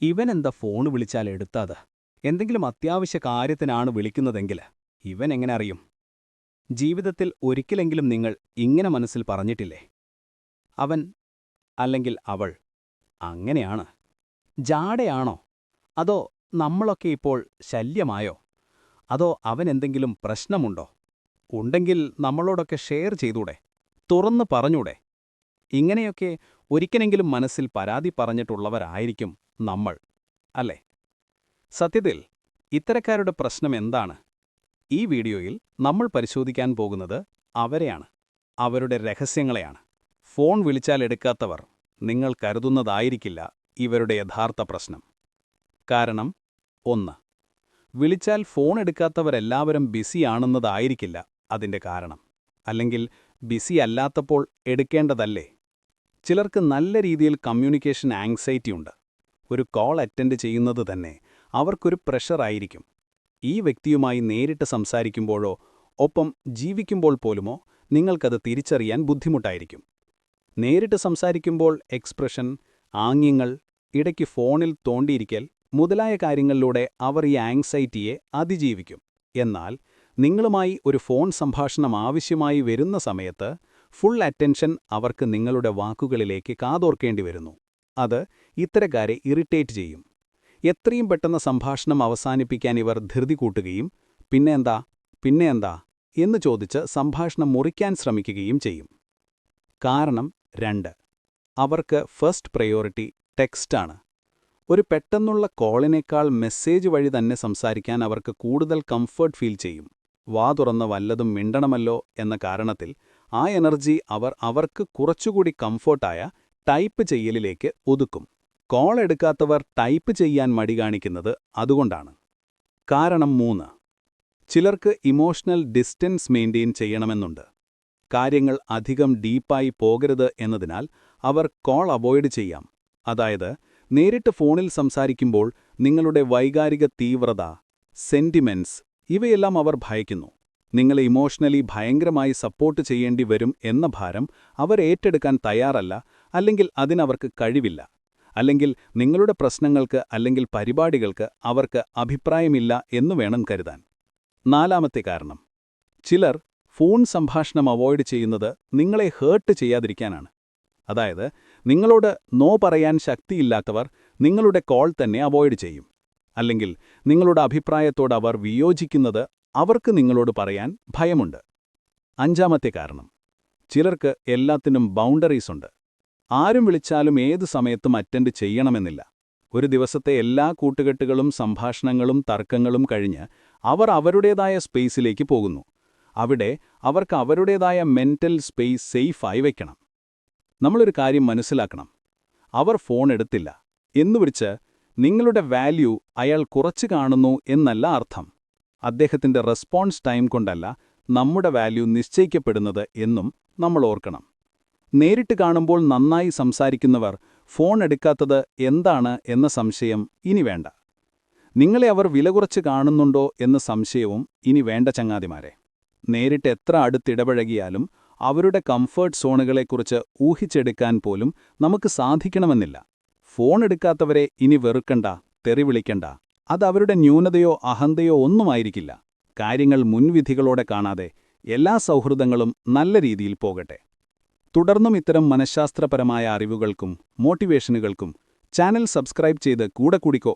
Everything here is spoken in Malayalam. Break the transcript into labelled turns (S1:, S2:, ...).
S1: ഇവനെന്താ ഫോൺ വിളിച്ചാൽ എടുത്താത്? എന്തെങ്കിലും അത്യാവശ്യ കാര്യത്തിനാണ് വിളിക്കുന്നതെങ്കിൽ ഇവൻ എങ്ങനെ അറിയും? ജീവിതത്തിൽ ഒരിക്കലെങ്കിലും നിങ്ങൾ ഇങ്ങനെ മനസ്സിൽ പറഞ്ഞിട്ടില്ലേ? അവൻ അല്ലെങ്കിൽ അവൾ അങ്ങനെയാണ്. ജാടയാണോ? അതോ നമ്മളൊക്കെ ഇപ്പോൾ ശല്യമായോ? അതോ അവനെന്തെങ്കിലും പ്രശ്നമുണ്ടോ? ഉണ്ടെങ്കിൽ നമ്മളോടൊക്കെ ഷെയർ ചെയ്തൂടെ? തുറന്നു പറഞ്ഞൂടെ? ഇങ്ങനെയൊക്കെ ഒരിക്കലെങ്കിലും മനസ്സിൽ പരാതി പറഞ്ഞിട്ടുള്ളവരായിരിക്കും നമ്മൾ, അല്ലേ? സത്യത്തിൽ ഇത്തരക്കാരുടെ പ്രശ്നം എന്താണ്? ഈ വീഡിയോയിൽ നമ്മൾ പരിശോധിക്കാൻ പോകുന്നത് അവരെയാണ്, അവരുടെ രഹസ്യങ്ങളെയാണ്. ഫോൺ വിളിച്ചാൽ എടുക്കാത്തവർ നിങ്ങൾ കരുതുന്നതായിരിക്കില്ല ഇവരുടെ യഥാർത്ഥ പ്രശ്നം. കാരണം 1. വിളിച്ചാൽ ഫോൺ എടുക്കാത്തവരെല്ലാവരും ബിസിയാണെന്നതായിരിക്കില്ല അതിൻ്റെ കാരണം. അല്ലെങ്കിൽ ബിസി അല്ലാത്തപ്പോൾ എടുക്കേണ്ടതല്ലേ? ചിലർക്ക് നല്ല രീതിയിൽ കമ്മ്യൂണിക്കേഷൻ ആങ്സൈറ്റി ഉണ്ട്. ഒരു കോൾ അറ്റൻഡ് ചെയ്യുന്നത് തന്നെ അവർക്കൊരു പ്രഷറായിരിക്കും. ഈ വ്യക്തിയുമായി നേരിട്ട് സംസാരിക്കുമ്പോഴോ ഒപ്പം ജീവിക്കുമ്പോൾ പോലുമോ നിങ്ങൾക്കത് തിരിച്ചറിയാൻ ബുദ്ധിമുട്ടായിരിക്കും. നേരിട്ട് സംസാരിക്കുമ്പോൾ എക്സ്പ്രഷൻ, ആംഗ്യങ്ങൾ, ഇടയ്ക്ക് ഫോണിൽ തോണ്ടിയിരിക്കൽ മുതലായ കാര്യങ്ങളിലൂടെ അവർ ഈ ആങ്സൈറ്റിയെ അതിജീവിക്കും. എന്നാൽ നിങ്ങളുമായി ഒരു ഫോൺ സംഭാഷണം ആവശ്യമായി വരുന്ന സമയത്ത് ഫുൾ അറ്റൻഷൻ അവർക്ക് നിങ്ങളുടെ വാക്കുകളിലേക്ക് കാതോർക്കേണ്ടി വരുന്നു. അത് ഇത്തരക്കാരെ ഇറിറ്റേറ്റ് ചെയ്യും. എത്രയും പെട്ടെന്ന് സംഭാഷണം അവസാനിപ്പിക്കാൻ ഇവർ ധൃതി കൂട്ടുകയും പിന്നെന്താ എന്ന് ചോദിച്ച് സംഭാഷണം മുറിക്കാൻ ശ്രമിക്കുകയും ചെയ്യും. കാരണം 2. അവർക്ക് ഫസ്റ്റ് പ്രയോറിറ്റി ടെക്സ്റ്റാണ്. ഒരു പെട്ടെന്നുള്ള കോളിനേക്കാൾ മെസ്സേജ് വഴി തന്നെ സംസാരിക്കാൻ അവർക്ക് കൂടുതൽ കംഫർട്ട് ഫീൽ ചെയ്യും. വാ തുറന്ന് വല്ലതും മിണ്ടണമല്ലോ എന്ന കാരണത്തിൽ ആ എനർജി അവർക്ക് കുറച്ചുകൂടി കംഫർട്ടായ ടൈപ്പ് ചെയ്യലിലേക്ക് ഒതുക്കും. കോൾ എടുക്കാത്തവർ ടൈപ്പ് ചെയ്യാൻ മടി കാണിക്കുന്നത് അതുകൊണ്ടാണ്. കാരണം 3. ചിലർക്ക് ഇമോഷണൽ ഡിസ്റ്റൻസ് മെയിൻറ്റെയിൻ ചെയ്യണമെന്നുണ്ട്. കാര്യങ്ങൾ അധികം ഡീപ്പായി പോകരുത് എന്നതിനാൽ അവർ കോൾ അവോയ്ഡ് ചെയ്യാം. അതായത് നേരിട്ട് ഫോണിൽ സംസാരിക്കുമ്പോൾ നിങ്ങളുടെ വൈകാരിക തീവ്രത, സെന്റിമെന്റ്സ് ഇവയെല്ലാം അവർ ഭയക്കുന്നു. നിങ്ങളെ ഇമോഷണലി ഭയങ്കരമായി സപ്പോർട്ട് ചെയ്യേണ്ടി വരും എന്ന ഭാരം അവർ ഏറ്റെടുക്കാൻ തയ്യാറല്ല, അല്ലെങ്കിൽ അതിനവർക്ക് കഴിവില്ല. അല്ലെങ്കിൽ നിങ്ങളുടെ പ്രശ്നങ്ങൾക്ക് അല്ലെങ്കിൽ പരിപാടികൾക്ക് അവർക്ക് അഭിപ്രായമില്ല എന്നു വേണം കരുതാൻ. 4. കാരണം ചിലർ ഫോൺ സംഭാഷണം അവോയ്ഡ് ചെയ്യുന്നത് നിങ്ങളെ ഹേർട്ട് ചെയ്യാതിരിക്കാനാണ്. അതായത് നിങ്ങളോട് നോ പറയാൻ ശക്തിയില്ലാത്തവർ നിങ്ങളുടെ കോൾ തന്നെ അവോയ്ഡ് ചെയ്യും. അല്ലെങ്കിൽ നിങ്ങളുടെ അഭിപ്രായത്തോട് അവർ വിയോജിക്കുന്നത് അവർക്ക് നിങ്ങളോട് പറയാൻ ഭയമുണ്ട്. 5. കാരണം ചിലർക്ക് എല്ലാത്തിനും ബൗണ്ടറീസ് ഉണ്ട്. ആരും വിളിച്ചാലും ഏതു സമയത്തും അറ്റൻഡ് ചെയ്യണമെന്നില്ല. ഒരു ദിവസത്തെ എല്ലാ കൂട്ടുകെട്ടുകളും സംഭാഷണങ്ങളും തർക്കങ്ങളും കഴിഞ്ഞ് അവർ അവരുടേതായ സ്പേസിലേക്ക് പോകുന്നു. അവിടെ അവർക്ക് അവരുടേതായ മെന്റൽ സ്പേസ് സേഫായി വയ്ക്കണം. നമ്മളൊരു കാര്യം മനസ്സിലാക്കണം. അവർ ഫോൺ എടുത്തില്ല എന്നുവച്ച് നിങ്ങളുടെ വാല്യൂ അയാൾ കുറച്ചു കാണുന്നു എന്നല്ല അർത്ഥം. അദ്ദേഹത്തിന്റെ റെസ്പോൺസ് ടൈം കൊണ്ടല്ല നമ്മുടെ വാല്യൂ നിശ്ചയിക്കപ്പെടുന്നത് എന്നും നമ്മൾ ഓർക്കണം. നേരിട്ട് കാണുമ്പോൾ നന്നായി സംസാരിക്കുന്നവർ ഫോൺ എടുക്കാത്തത് എന്താണ് എന്ന സംശയം ഇനി വേണ്ട. നിങ്ങളെ അവർ വില കുറച്ച് കാണുന്നുണ്ടോ എന്ന സംശയവും ഇനി വേണ്ട ചങ്ങാതിമാരെ. നേരിട്ട് എത്ര അടുത്തിടപഴകിയാലും അവരുടെ കംഫർട്ട് സോണുകളെക്കുറിച്ച് ഊഹിച്ചെടുക്കാൻ പോലും നമുക്ക് സാധിക്കണമെന്നില്ല. ഫോൺ എടുക്കാത്തവരെ ഇനി വെറുക്കണ്ട, തെറി വിളിക്കണ്ട. അത് അവരുടെ ന്യൂനതയോ അഹന്തയോ ഒന്നുമായിരിക്കില്ല. കാര്യങ്ങൾ മുൻവിധികളോടെ കാണാതെ എല്ലാ സൗഹൃദങ്ങളും നല്ല രീതിയിൽ പോകട്ടെ. തുടർന്നും ഇത്തരം മനഃശാസ്ത്രപരമായ അറിവുകൾക്കും മോട്ടിവേഷനുകൾക്കും ചാനൽ സബ്സ്ക്രൈബ് ചെയ്ത് കൂടെ കൂടിക്കോ.